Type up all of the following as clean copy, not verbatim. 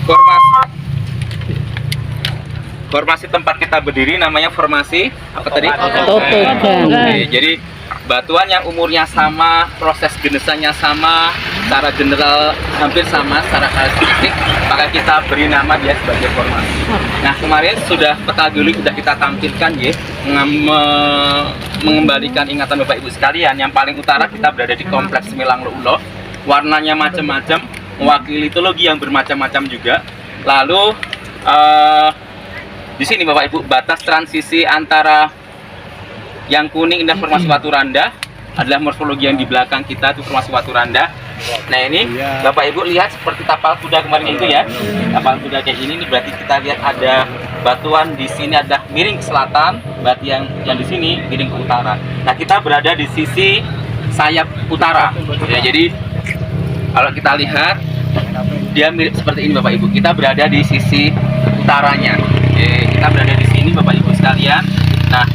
Formasi formasi tempat kita berdiri namanya formasi apa tadi? Totogan. Oke, jadi batuan yang umurnya sama, proses genesannya sama, secara general hampir sama, secara karakteristik, maka kita beri nama dia sebagai formasi. Nah, kemarin sudah peta geologi sudah kita tampilkan ya, mengembalikan ingatan Bapak Ibu sekalian. Yang paling utara kita berada di kompleks Milang Leulo, warnanya macam-macam, mewakili mitologi yang bermacam-macam juga. Lalu di sini Bapak Ibu, batas transisi antara yang kuning ini formasi Watu Randa adalah morfologi yang di belakang kita itu formasi Watu Randa. Nah ini Bapak Ibu lihat seperti tapal kuda kemarin itu ya, tapal kuda kayak ini berarti kita lihat ada batuan di sini ada miring ke selatan, berarti yang di sini miring ke utara. Nah kita berada di sisi sayap utara. Ya, jadi kalau kita lihat dia mirip seperti ini Bapak Ibu. Kita berada di sisi utaranya. Kita berada di sini Bapak Ibu sekalian. Nah,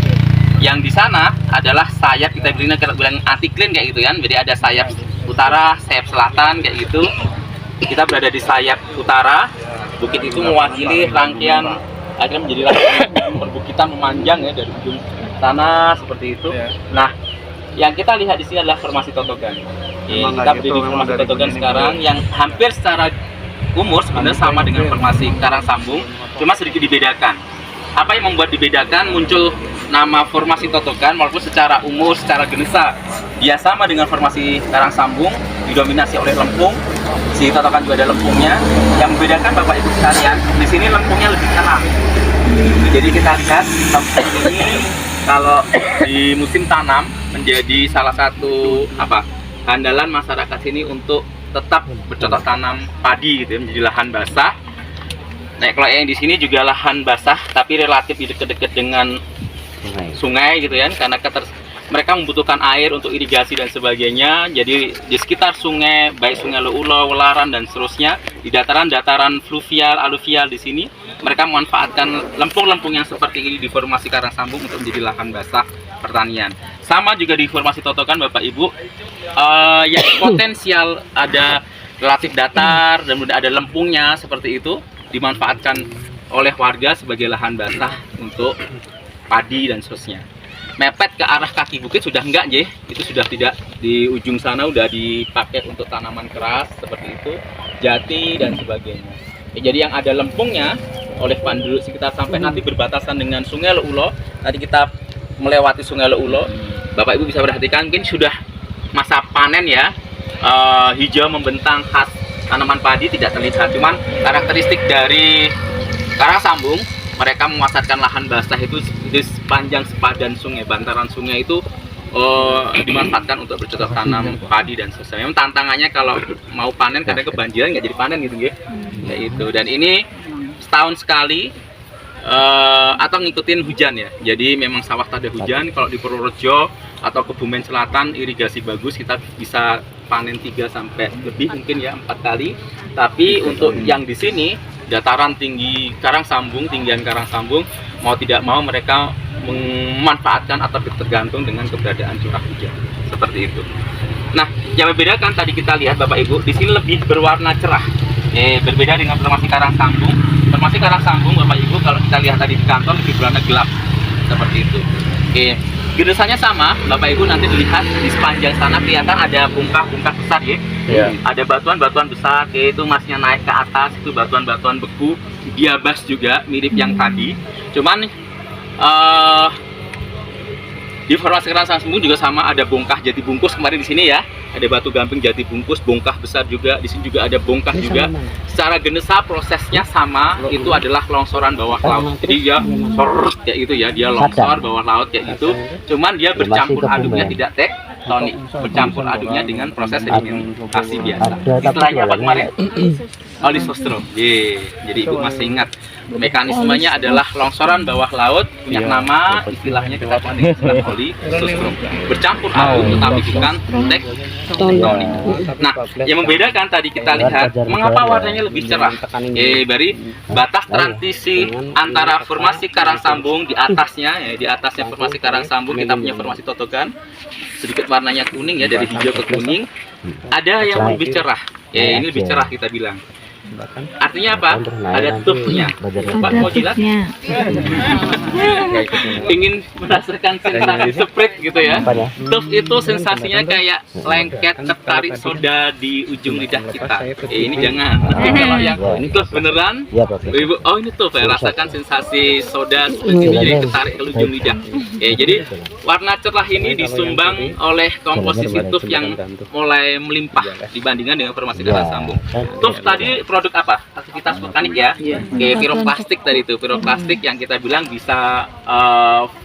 yang di sana adalah sayap kita bilang antiklin kayak gitu kan. Jadi ada sayap utara, sayap selatan kayak gitu. Kita berada di sayap utara. Bukit itu mewakili rangkaian akhirnya menjadi rangkaian perbukitan memanjang ya dari ujung sana seperti itu. Nah, yang kita lihat di sini adalah formasi Totogan. Kita berdiri di formasi Totogan sekarang yang hampir secara umur sebenarnya sama dengan formasi Karang Sambung, cuma sedikit dibedakan. Apa yang membuat dibedakan? Muncul nama formasi Totogan walaupun secara umur, secara genesa dia sama dengan formasi Karang Sambung, didominasi oleh lempung. Si Totogan juga ada lempungnya. Yang membedakan Bapak Ibu sekalian, di sini lempungnya lebih cerah. Jadi kita lihat lempung ini kalau di musim tanam menjadi salah satu andalan masyarakat sini untuk tetap bercocok tanam padi gitu ya, menjadi lahan basah. Nah, kalau yang di sini juga lahan basah tapi relatif dekat-dekat dengan sungai gitu ya, karena mereka membutuhkan air untuk irigasi dan sebagainya. Jadi di sekitar sungai, baik Sungai Leulo, Welaran dan seterusnya, di dataran-dataran fluvial, aluvial di sini, mereka memanfaatkan lempung-lempung yang seperti ini di formasi Karang Sambung untuk menjadi lahan basah pertanian. Sama juga di formasi Totogan Bapak Ibu, yang potensial ada relatif datar dan ada lempungnya seperti itu, dimanfaatkan oleh warga sebagai lahan basah untuk padi dan seterusnya. Mepet ke arah kaki bukit sudah enggak, itu sudah tidak, di ujung sana udah dipakai untuk tanaman keras seperti itu, jati dan sebagainya. Jadi yang ada lempungnya oleh penduduk sekitar sampai nanti berbatasan dengan Sungai Leulo. Nanti kita melewati Sungai Leulo, Bapak Ibu bisa perhatikan mungkin sudah masa panen ya, hijau membentang khas tanaman padi tidak terlihat. Cuman karakteristik dari Karang Sambung, mereka memanfaatkan lahan basah itu di sepanjang sepadan sungai, bantaran sungai itu dimanfaatkan untuk bercocok tanam padi dan sebagainya. Memang tantangannya kalau mau panen kadang kebanjiran nggak jadi panen gitu ya. Kayak itu. Dan ini setahun sekali atau ngikutin hujan ya. Jadi memang sawah tak ada hujan. Kalau di Purworejo atau Kebumen Selatan irigasi bagus, kita bisa panen 3 sampai lebih mungkin ya 4 kali. Tapi untuk yang di sini dataran tinggi Karang Sambung, tinggian Karang Sambung, mau tidak mau mereka memanfaatkan atau tergantung dengan keberadaan curah hujan seperti itu. Nah, yang membedakan tadi kita lihat Bapak Ibu di sini lebih berwarna cerah. Berbeda dengan formasi Karang Sambung. Formasi Karang Sambung Bapak Ibu kalau kita lihat tadi di kantor lebih berwarna gelap seperti itu. Genesanya sama, Bapak Ibu nanti dilihat di sepanjang sana kelihatan ada bongkah-bongkah besar ya. Ada batuan-batuan besar, itu masnya naik ke atas, itu batuan-batuan beku, diabas juga mirip yang tadi. Cuman di formasi Karang Sambung juga sama, ada bongkah jati bungkus kemarin di sini ya. Ada batu gamping jati bungkus, bongkah besar juga. Di sini juga ada bongkah juga. Secara genesa prosesnya sama, itu adalah longsoran bawah laut. Jadi dia kayak gitu ya, dia longsor bawah laut kayak gitu. Cuman dia bercampur aduknya tidak tektonik, bercampur aduknya dengan proses sedimentasi biasa. Istilahnya apa kemarin? Olisostro. Jadi Ibu masih ingat. Mekanismenya adalah longsoran bawah laut, punya nama, istilahnya kita panggil istilah olisostro. Bercampur aduk tetapi bukan tektonik. Nah, yang membedakan tadi kita lihat mengapa warnanya lebih cerah. Dari batas transisi antara formasi Karang Sambung di atasnya, di atasnya formasi Karang Sambung kita punya formasi Totogan, sedikit warnanya kuning ya, dari hijau ke kuning. Ada yang lebih cerah. Ini lebih cerah kita bilang. Artinya apa? Ada tufnya. Pak mau jilat? Ingin merasakan sensasi sprite gitu ya. Tuf itu sensasinya kayak lengket tertarik soda di ujung lidah kita. Ini jangan. Tapi kalau yang tuf beneran, Ibu, oh ini tuf ya, rasakan sensasi soda seperti ini jadi tertarik ke ujung lidah. Jadi warna cerah ini disumbang oleh komposisi tuf yang mulai melimpah dibandingkan dengan formasi karang sambung. Tuf tadi produk apa? Aktivitas vulkanik ya. Piroplastik tadi itu, piroplastik yang kita bilang bisa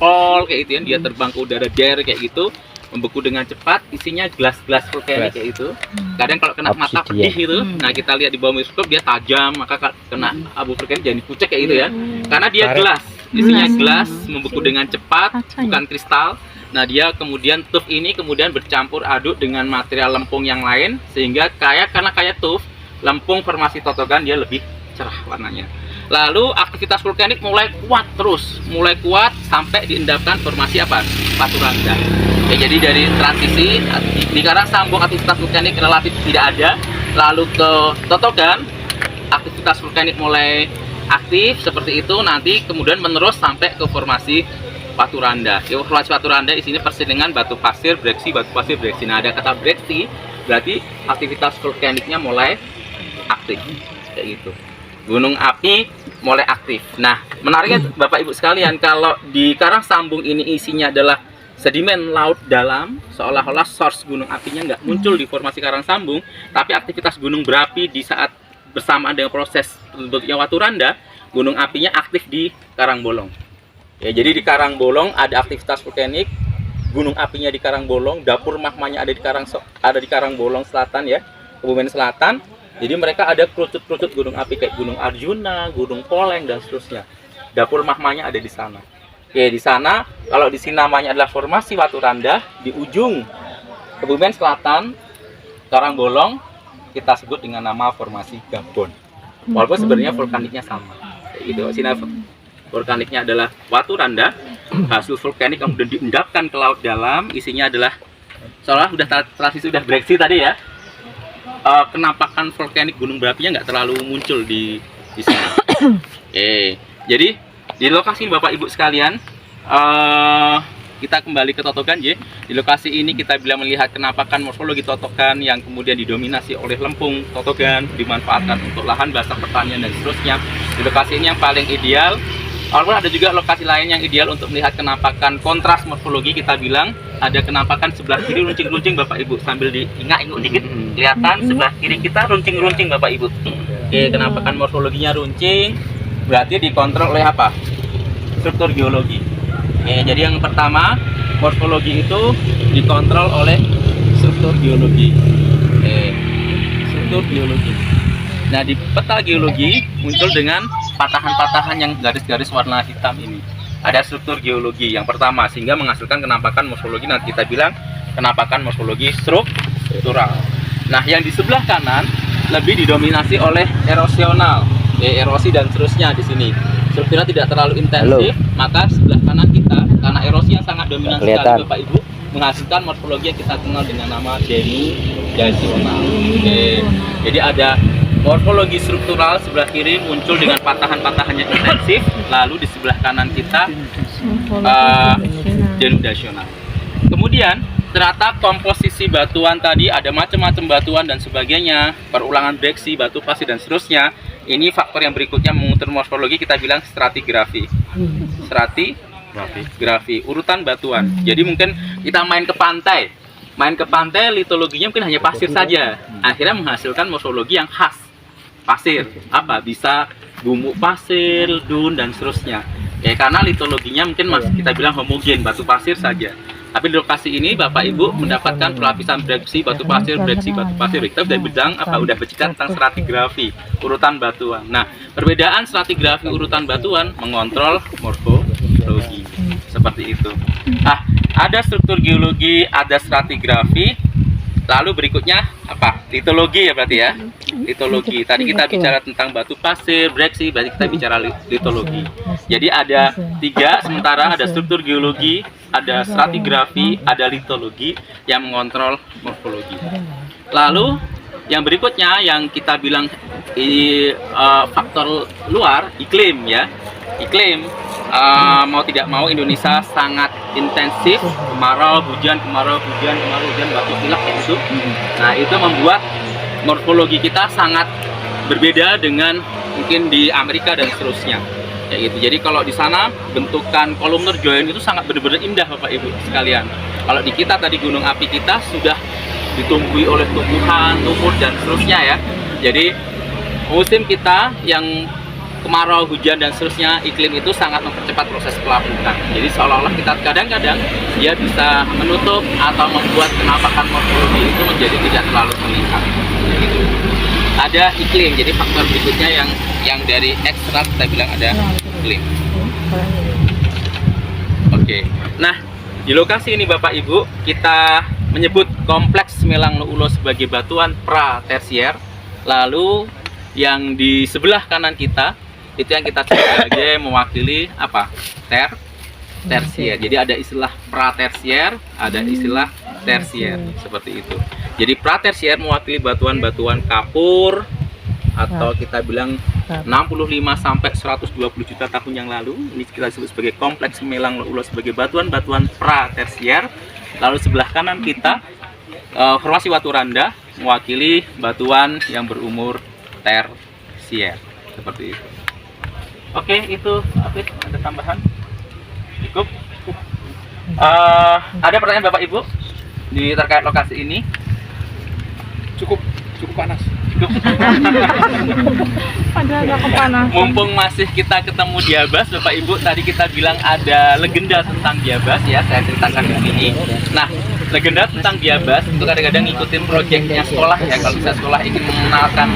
fall kayak gitu ya, dia terbang ke udara der kayak gitu, membeku dengan cepat, isinya gelas-gelas vulkanik kayak itu. Kadang kalau kena mata pedih gitu, nah kita lihat di bawah mikroskop dia tajam, maka kena abu vulkanik jadi pucet kayak gitu ya. Karena dia gelas, isinya gelas, membeku dengan cepat, bukan kristal. Nah dia kemudian tuf ini kemudian bercampur aduk dengan material lempung yang lain, sehingga karena kayak tuf, lempung formasi totogan dia lebih cerah warnanya. Lalu aktivitas vulkanik mulai kuat sampai diendapkan formasi apa? Batu rendah. Jadi dari transisi di karang sambung aktivitas vulkanik relatif tidak ada, lalu ke totogan aktivitas vulkanik mulai aktif seperti itu, nanti kemudian menerus sampai ke formasi batu rendah. Formasi batu rendah isinya persis dengan batu pasir breksi, batu pasir breksi. Nah ada kata breksi berarti aktivitas vulkaniknya mulai aktif kayak gitu. Gunung api mulai aktif. Nah, menariknya Bapak Ibu sekalian, kalau di karang sambung ini isinya adalah sedimen laut dalam, seolah-olah source gunung apinya nggak muncul di formasi karang sambung, tapi aktivitas gunung berapi di saat bersamaan dengan proses terbentuknya watu randa, gunung apinya aktif di karang bolong. Jadi di karang bolong ada aktivitas vulkanik, gunung apinya di karang bolong, dapur magmanya ada di karang bolong selatan ya, Kebumen Selatan. Jadi mereka ada kerucut-kerucut gunung api kayak Gunung Arjuna, Gunung Poleng dan seterusnya. Dapur magmanya ada di sana. Di sana kalau di sini namanya adalah formasi watu randa, di ujung Kebumen Selatan, karang bolong kita sebut dengan nama formasi Gabon. Walaupun sebenarnya vulkaniknya sama. Gitu. Sini vulkaniknya adalah watu randa, hasil vulkanik kemudian diendapkan ke laut dalam, isinya adalah seolah transisi sudah breksi tadi ya. Kenampakan vulkanik gunung berapinya nggak terlalu muncul di sini. Jadi di lokasi Bapak Ibu sekalian, kita kembali ke totogan ya. Di lokasi ini kita bila melihat kenampakan morfologi totogan yang kemudian didominasi oleh lempung totogan, dimanfaatkan untuk lahan basah pertanian dan seterusnya. Di lokasi ini yang paling ideal. Walaupun ada juga lokasi lain yang ideal untuk melihat kenampakan kontras morfologi, kita bilang ada kenampakan sebelah kiri runcing-runcing Bapak Ibu, sambil diingat-ingat dikit kelihatan sebelah kiri kita runcing-runcing Bapak Ibu. Kenampakan morfologinya runcing berarti dikontrol oleh apa? Struktur geologi. Jadi yang pertama morfologi itu dikontrol oleh struktur geologi. Struktur geologi. Nah di peta geologi muncul dengan patahan-patahan yang garis-garis warna hitam ini. Ada struktur geologi yang pertama sehingga menghasilkan kenampakan morfologi, nanti kita bilang kenampakan morfologi struktural. Nah yang di sebelah kanan lebih didominasi oleh erosional, erosi dan seterusnya di sini. Strukturnya tidak terlalu intensif, maka sebelah kanan kita karena erosi yang sangat dominan sekali Bapak Ibu menghasilkan morfologi yang kita kenal dengan nama denudasional. Jadi ada morfologi struktural sebelah kiri muncul dengan patahan-patahan yang intensif, lalu di sebelah kanan kita denudasional. Kemudian ternyata komposisi batuan tadi ada macam-macam batuan dan sebagainya, perulangan breksi, batu pasir dan seterusnya. Ini faktor yang berikutnya mengukur morfologi, kita bilang stratigrafi. Stratigrafi, urutan batuan. Jadi mungkin kita main ke pantai, litologinya mungkin hanya pasir saja, akhirnya menghasilkan morfologi yang khas. Pasir, apa bisa gumuk pasir, dun dan seterusnya. Karena litologinya mungkin masih kita bilang homogen, batu pasir saja. Tapi di lokasi ini Bapak Ibu mendapatkan pelapisan breksi, batu pasir, breksi, batu pasir. Kita udah berbicara tentang stratigrafi, urutan batuan. Nah, perbedaan stratigrafi urutan batuan mengontrol morfologi. Seperti itu. Ada struktur geologi, ada stratigrafi. Lalu berikutnya apa? Litologi ya berarti ya. Litologi. Tadi kita bicara tentang batu pasir, breksi, berarti kita bicara litologi. Jadi ada 3, sementara ada struktur geologi, ada stratigrafi, ada litologi yang mengontrol morfologi. Lalu yang berikutnya yang kita bilang faktor luar, iklim ya. Iklim, mau tidak mau Indonesia sangat intensif, kemarau hujan, batuk pilek kayak gitu. Nah itu membuat morfologi kita sangat berbeda dengan mungkin di Amerika dan seterusnya kayak gitu. Jadi kalau di sana bentukan kolumnar join itu sangat benar-benar indah Bapak Ibu sekalian. Kalau di kita tadi gunung api kita sudah ditumbuhi oleh tumbuhan, lumut dan seterusnya ya. Jadi musim kita yang kemarau, hujan dan seterusnya, iklim itu sangat mempercepat proses pelapukan. Jadi seolah-olah kita kadang-kadang dia bisa menutup atau membuat penampakan morfologi itu menjadi tidak terlalu terlihat. Gitu. Ada iklim, jadi faktor berikutnya yang dari ekstrak kita bilang ada iklim. Oke. Nah, di lokasi ini Bapak Ibu kita menyebut kompleks Melang Ulo sebagai batuan pra-tersier. Lalu yang di sebelah kanan kita itu yang kita sebut sebagai mewakili apa? Tersier. Jadi ada istilah pra-tersier, ada istilah tersier seperti itu. Jadi pra-tersier mewakili batuan-batuan kapur atau kita bilang 65 sampai 120 juta tahun yang lalu. Ini kita sebut sebagai kompleks Melang Ulo sebagai batuan-batuan pra-tersier. Lalu sebelah kanan kita formasi Watu Randa mewakili batuan yang berumur tersier seperti itu. Oke, itu Afid, ada tambahan? Cukup? Ada pertanyaan Bapak Ibu di terkait lokasi ini? Cukup panas. Ada kepanasan. Mumpung masih kita ketemu Diabas, Bapak Ibu, tadi kita bilang ada legenda tentang Diabas ya, saya ceritakan di sini. Nah, legenda tentang Diabas itu kadang-kadang ngikutin proyeknya sekolah ya. Kalau bisa sekolah ingin mengenalkan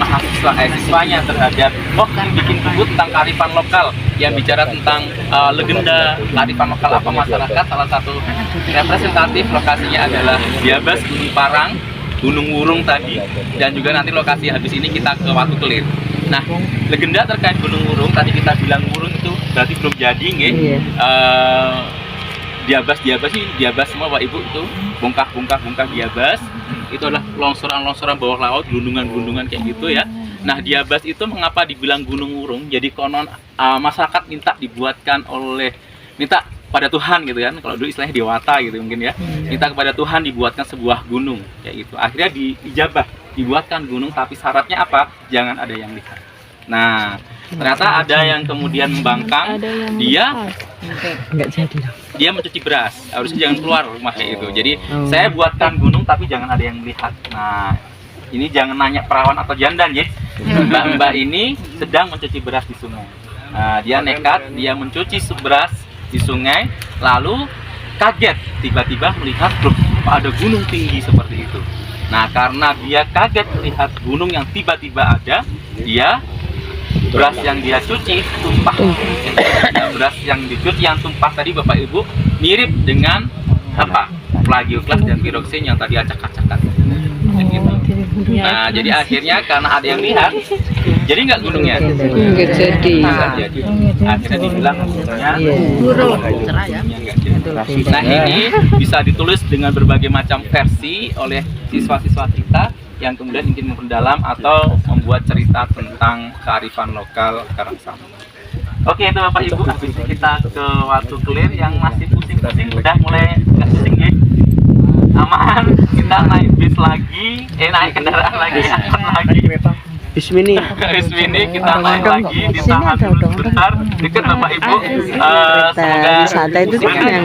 siswanya terhadap bikin buku tentang kearifan lokal yang bicara tentang legenda kearifan lokal apa masyarakat. Salah satu representatif lokasinya adalah Diabas, Gunung Parang, Gunung Wurung tadi, dan juga nanti lokasi habis ini kita ke Watu Kelir. Nah, legenda terkait Gunung Wurung tadi kita bilang Wurung itu berarti belum jadi nggih. Diabas sih, Diabas semua Pak Ibu itu bongkah Diabas itu adalah longsoran bawah laut, gunungan kayak gitu ya. Nah, Diabas itu mengapa dibilang Gunung Wurung? Jadi konon masyarakat minta pada Tuhan gitu kan, kalau dulu istilahnya dewata gitu mungkin ya, minta kepada Tuhan dibuatkan sebuah gunung kayak gitu. Akhirnya diijabah, dibuatkan gunung, tapi syaratnya apa? Jangan ada yang lihat. Nah, ternyata ada yang kemudian membangkang, dia nggak jadi, dia mencuci beras, harusnya jangan keluar rumah kayak gitu. Jadi saya buatkan gunung tapi jangan ada yang melihat. Nah, ini jangan nanya perawan atau jandan ya. Mbak ini sedang mencuci beras di sungai. Nah, dia nekat, dia mencuci beras di sungai, lalu kaget tiba-tiba melihat ada gunung tinggi seperti itu. Nah, karena dia kaget melihat gunung yang tiba-tiba ada, beras yang dia cuci tumpah. Beras yang dicuci yang tumpah tadi Bapak Ibu mirip dengan apa? Plagioklas dan piroksin yang tadi acak-acakan. Gitu. Nah, jadi akhirnya karena ada yang lihat, jadi nggak gunungnya? Nggak jadi. Akhirnya dibilang gunungnya nggak jadi. Nah, ini bisa ditulis dengan berbagai macam versi oleh siswa-siswa kita yang kemudian ingin memperdalam atau membuat cerita tentang kearifan lokal Karangsama. Oke, itu Bapak Ibu, habis itu kita ke Watu Kelir yang masih pusing-pusing, udah mulai nggak pusing ya. Aman, kita naik bis lagi, naik kendaraan lagi, angkot lagi. Bis mini kita naik lagi, ditahan dulu sebentar, dekat Bapak Ibu. Semoga santai itu kan yang